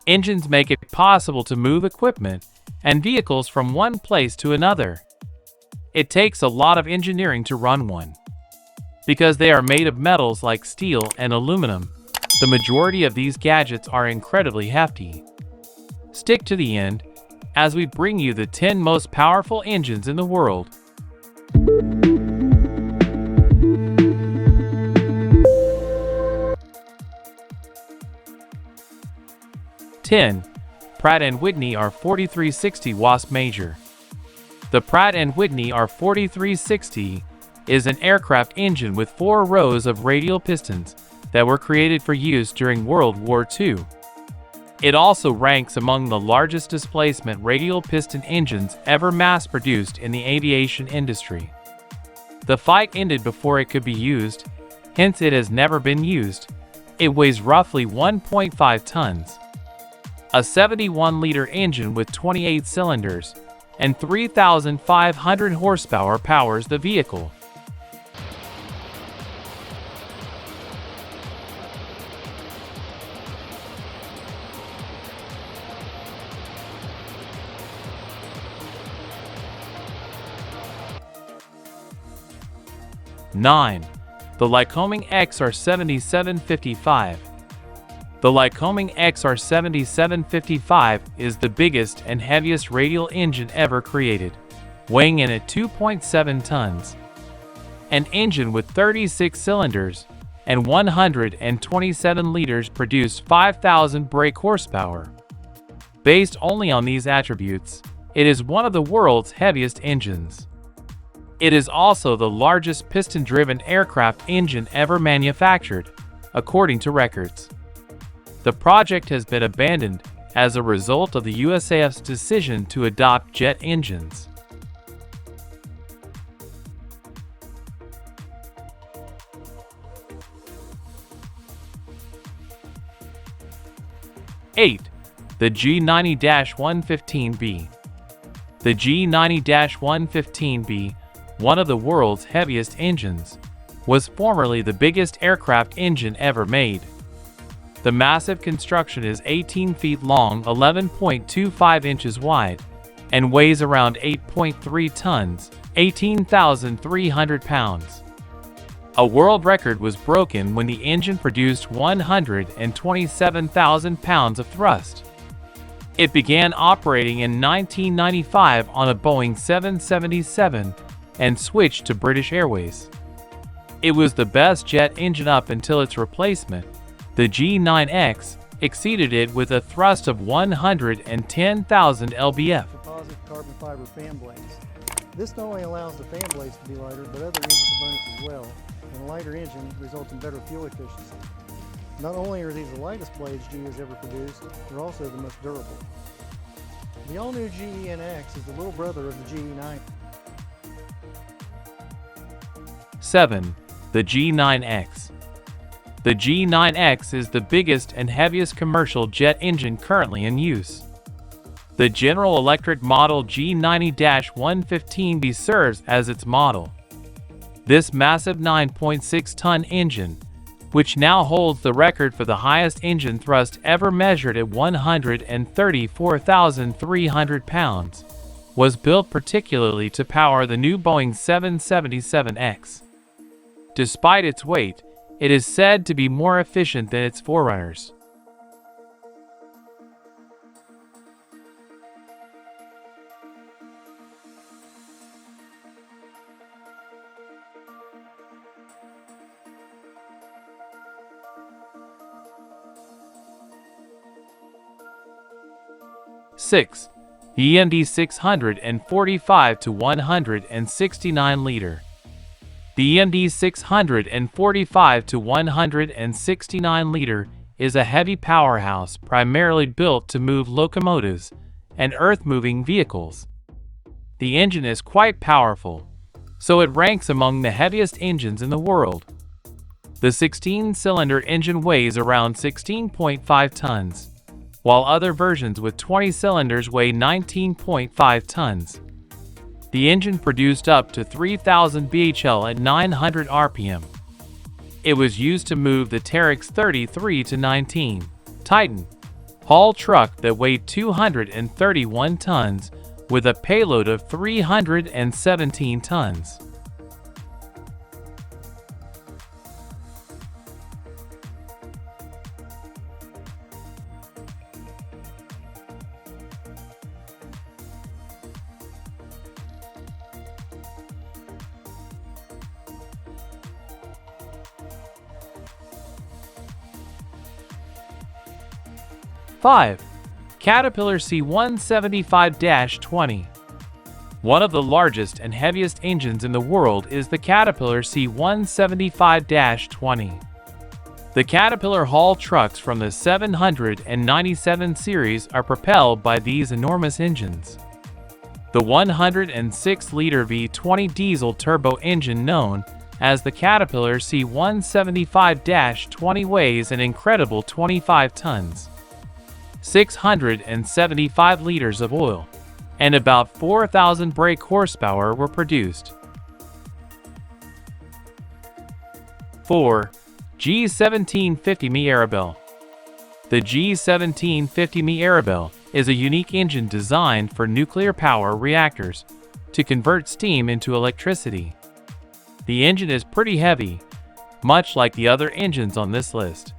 Engines make it possible to move equipment and vehicles from one place to another. It takes a lot of engineering to run one. Because they are made of metals like steel and aluminum, the majority of these gadgets are incredibly hefty. Stick to the end as we bring you the 10 most powerful engines in the world. (10) Pratt & Whitney R4360 Wasp Major. The Pratt & Whitney R4360 is an aircraft engine with 4 rows of radial pistons that were created for use during World War II. It also ranks among the largest displacement radial piston engines ever mass-produced in the aviation industry. The fight ended before it could be used, hence it has never been used. It weighs roughly 1.5 tons. A 71-liter engine with 28 cylinders and 3,500 horsepower powers the vehicle. (9) The Lycoming XR7755. The Lycoming XR7755 is the biggest and heaviest radial engine ever created, weighing in at 2.7 tons. An engine with 36 cylinders and 127 liters produced 5,000 brake horsepower. Based only on these attributes, it is one of the world's heaviest engines. It is also the largest piston-driven aircraft engine ever manufactured, according to records. The project has been abandoned as a result of the USAF's decision to adopt jet engines. (8) The G90-115B. The G90-115B, one of the world's heaviest engines, was formerly the biggest aircraft engine ever made. The massive construction is 18 feet long, 11.25 inches wide, and weighs around 8.3 tons, 18,300 pounds. A world record was broken when the engine produced 127,000 pounds of thrust. It began operating in 1995 on a Boeing 777 and switched to British Airways. It was the best jet engine up until its replacement, the G9X, exceeded it with a thrust of 110,000 lbf. Composite carbon fiber fan blades. This not only allows the fan blades to be lighter, but other engine components as well, and a lighter engine results in better fuel efficiency. Not only are these the lightest blades GE has ever produced, they're also the most durable. The all-new GE9X is the little brother of the GE9. (7) The G9X. The G9X is the biggest and heaviest commercial jet engine currently in use. The General Electric model G90-115B serves as its model. This massive 9.6-ton engine, which now holds the record for the highest engine thrust ever measured at 134,300 pounds, was built particularly to power the new Boeing 777X. Despite its weight, it is said to be more efficient than its forerunners. (6) The EMD 645 to 169 liter. The EMD 645 to 169 liter is a heavy powerhouse primarily built to move locomotives and earth-moving vehicles. The engine is quite powerful, so it ranks among the heaviest engines in the world. The 16-cylinder engine weighs around 16.5 tons, while other versions with 20 cylinders weigh 19.5 tons. The engine produced up to 3,000 bhl at 900 rpm. It was used to move the Terex 33-19 Titan, haul truck that weighed 231 tons with a payload of 317 tons. Five, Caterpillar C175-20. One of the largest and heaviest engines in the world is the Caterpillar C175-20. The Caterpillar haul trucks from the 797 series are propelled by these enormous engines. The 106-liter V20 diesel turbo engine known as the Caterpillar C175-20 weighs an incredible 25 tons. 675 liters of oil, and about 4,000 brake horsepower were produced. 4. G1750Me Arabelle. The G1750Me Arabelle is a unique engine designed for nuclear power reactors to convert steam into electricity. The engine is pretty heavy, much like the other engines on this list.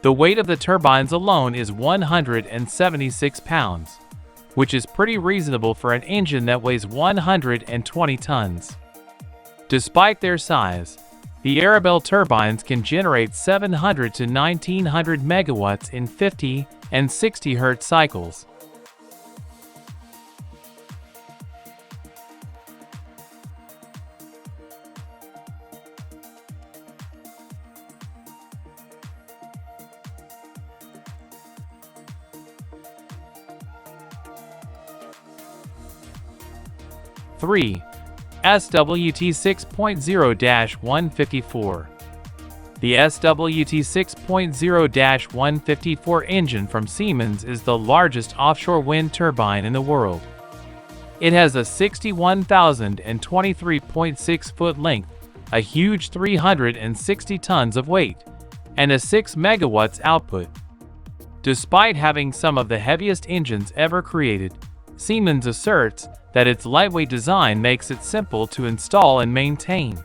The weight of the turbines alone is 176 pounds, which is pretty reasonable for an engine that weighs 120 tons. Despite their size, the Arabelle turbines can generate 700 to 1900 megawatts in 50 and 60 Hz cycles. Three, SWT 6.0-154. The SWT 6.0-154 engine from Siemens is the largest offshore wind turbine in the world. It has a 61,023.6 foot length, a huge 360 tons of weight, and a 6 megawatts output. Despite having some of the heaviest engines ever created, Siemens asserts that its lightweight design makes it simple to install and maintain.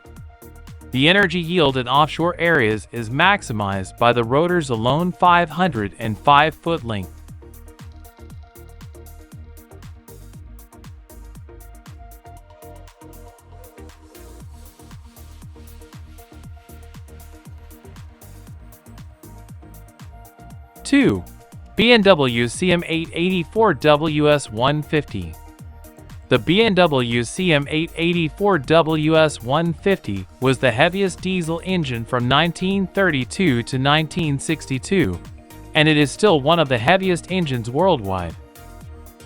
The energy yield in offshore areas is maximized by the rotor's alone 505 foot length. Two, B&W CM884WS150. The B&W CM884WS150 was the heaviest diesel engine from 1932 to 1962, and it is still one of the heaviest engines worldwide.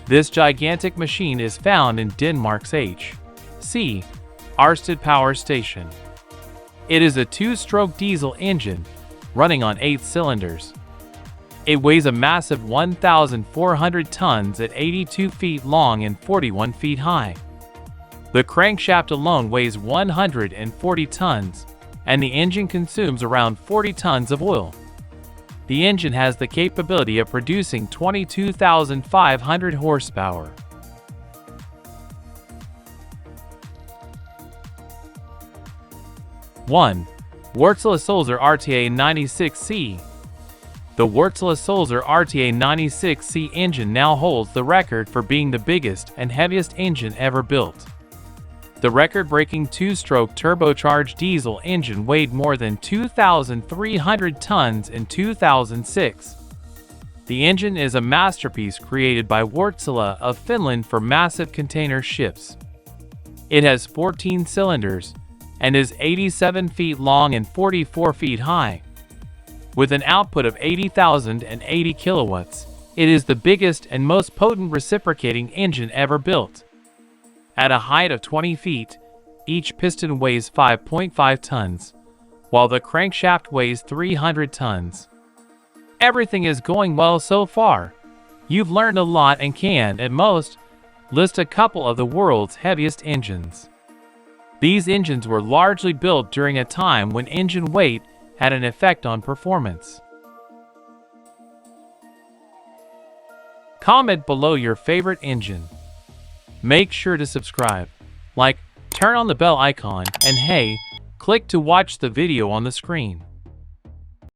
This gigantic machine is found in Denmark's H.C. Arsted Power Station. It is a two-stroke diesel engine running on 8 cylinders. It weighs a massive 1,400 tons at 82 feet long and 41 feet high. The crankshaft alone weighs 140 tons, and the engine consumes around 40 tons of oil. The engine has the capability of producing 22,500 horsepower. One, Wärtsilä-Sulzer RTA 96C. The Wärtsilä-Sulzer RTA 96C engine now holds the record for being the biggest and heaviest engine ever built. The record-breaking two-stroke turbocharged diesel engine weighed more than 2,300 tons in 2006. The engine is a masterpiece created by Wärtsilä of Finland for massive container ships. It has 14 cylinders and is 87 feet long and 44 feet high. With an output of 80,080 kilowatts, it is the biggest and most potent reciprocating engine ever built. At a height of 20 feet, each piston weighs 5.5 tons, while the crankshaft weighs 300 tons. Everything is going well so far. You've learned a lot and can, at most, list a couple of the world's heaviest engines. These engines were largely built during a time when engine weight had an effect on performance. Comment below your favorite engine. Make sure to subscribe, like, turn on the bell icon, and hey, click to watch the video on the screen.